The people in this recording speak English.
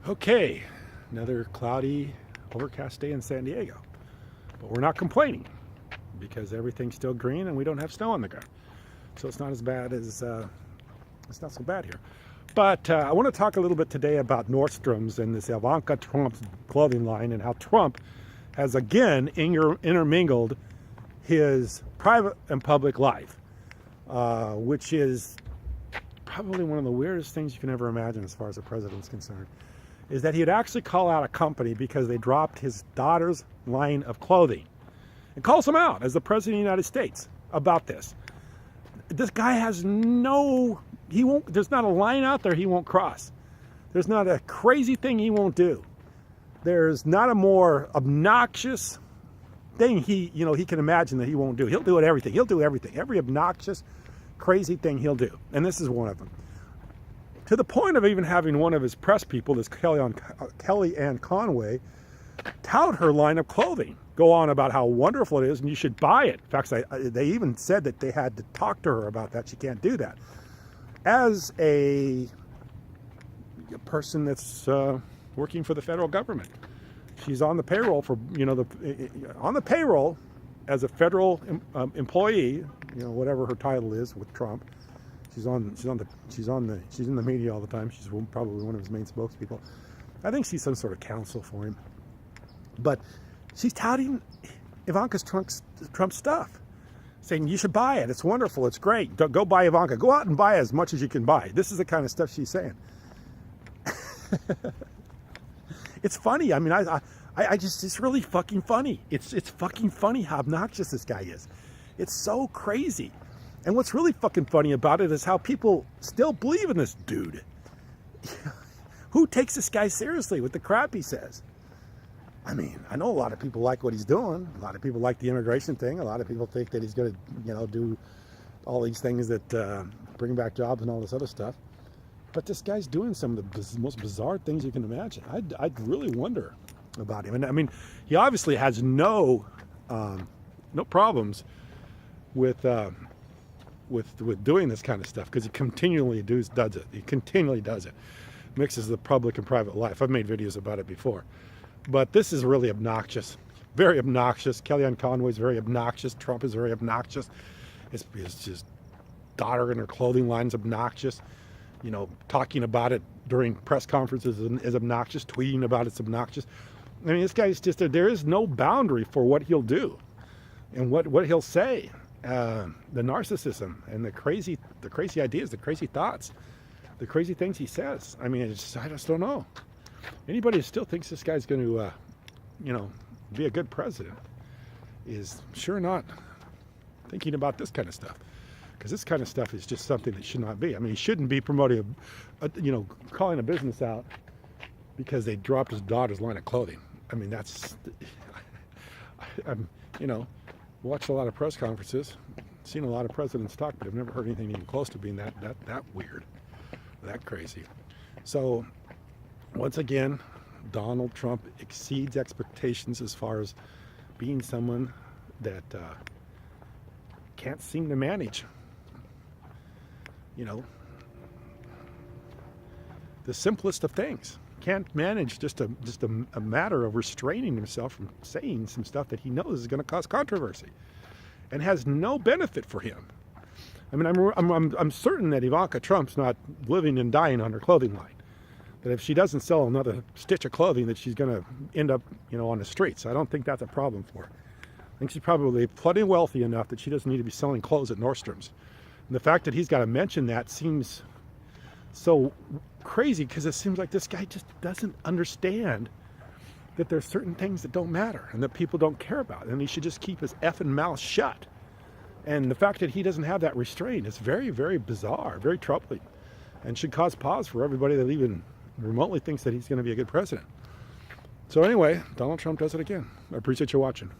Okay, another cloudy, overcast day in San Diego. But we're not complaining because everything's still green and we don't have snow on the ground. So it's not as bad as, it's not so bad here. But I want to talk a little bit today about Nordstrom's and this Ivanka Trump's clothing line and how Trump has again intermingled his private and public life, which is probably one of the weirdest things you can ever imagine as far as the president's concerned, is that he'd actually call out a company because they dropped his daughter's line of clothing and calls him out as the president of the United States about this. This guy has there's not a line out there he won't cross. There's not a crazy thing he won't do. There's not a more obnoxious thing he can imagine that he won't do. He'll do everything. He'll do everything. Every obnoxious, crazy thing he'll do. And this is one of them. To the point of even having one of his press people, this Kellyanne Conway, tout her line of clothing. Go on about how wonderful it is and you should buy it. In fact, they even said that they had to talk to her about that. She can't do that. As a person that's working for the federal government, she's on the payroll for, on the payroll as a federal employee, whatever her title is with Trump. She's in the media all the time. She's probably one of his main spokespeople. I think she's some sort of counsel for him. But she's touting Ivanka Trump's stuff, saying you should buy it. It's wonderful. It's great. Go buy Ivanka. Go out and buy as much as you can buy. This is the kind of stuff she's saying. It's funny. I mean, it's really fucking funny. It's fucking funny how obnoxious this guy is. It's so crazy. And what's really fucking funny about it is how people still believe in this dude. Who takes this guy seriously with the crap he says? I mean, I know a lot of people like what he's doing. A lot of people like the immigration thing. A lot of people think that he's going to, do all these things that bring back jobs and all this other stuff. But this guy's doing some of the most bizarre things you can imagine. I'd really wonder about him. And I mean, he obviously has no problems with doing this kind of stuff because he continually does it. He continually does it. Mixes the public and private life. I've made videos about it before. But this is really obnoxious. Very obnoxious. Kellyanne Conway is very obnoxious. Trump is very obnoxious. His just daughter in her clothing line is obnoxious. Talking about it during press conferences is obnoxious. Tweeting about it's obnoxious. I mean, this guy's just, there is no boundary for what he'll do and what he'll say. The narcissism and the crazy ideas, the crazy thoughts, the crazy things he says. I mean, I just don't know. Anybody who still thinks this guy's going to, be a good president is sure not thinking about this kind of stuff. Because this kind of stuff is just something that should not be. I mean, he shouldn't be promoting, calling a business out because they dropped his daughter's line of clothing. I mean, that's, watched a lot of press conferences, seen a lot of presidents talk, but I've never heard anything even close to being that weird, that crazy. So, once again, Donald Trump exceeds expectations as far as being someone that can't seem to manage, the simplest of things. Can't manage just a matter of restraining himself from saying some stuff that he knows is going to cause controversy and has no benefit for him. I mean, I'm certain that Ivanka Trump's not living and dying on her clothing line. That if she doesn't sell another stitch of clothing, that she's going to end up, on the streets. I don't think that's a problem for her. I think she's probably plenty wealthy enough that she doesn't need to be selling clothes at Nordstrom's. And the fact that he's got to mention that seems so crazy because it seems like this guy just doesn't understand that there's certain things that don't matter and that people don't care about, and he should just keep his effing mouth shut. And the fact that he doesn't have that restraint is very, very bizarre, very troubling, and should cause pause for everybody that even remotely thinks that he's going to be a good president. So anyway, Donald Trump does it again. I appreciate you watching.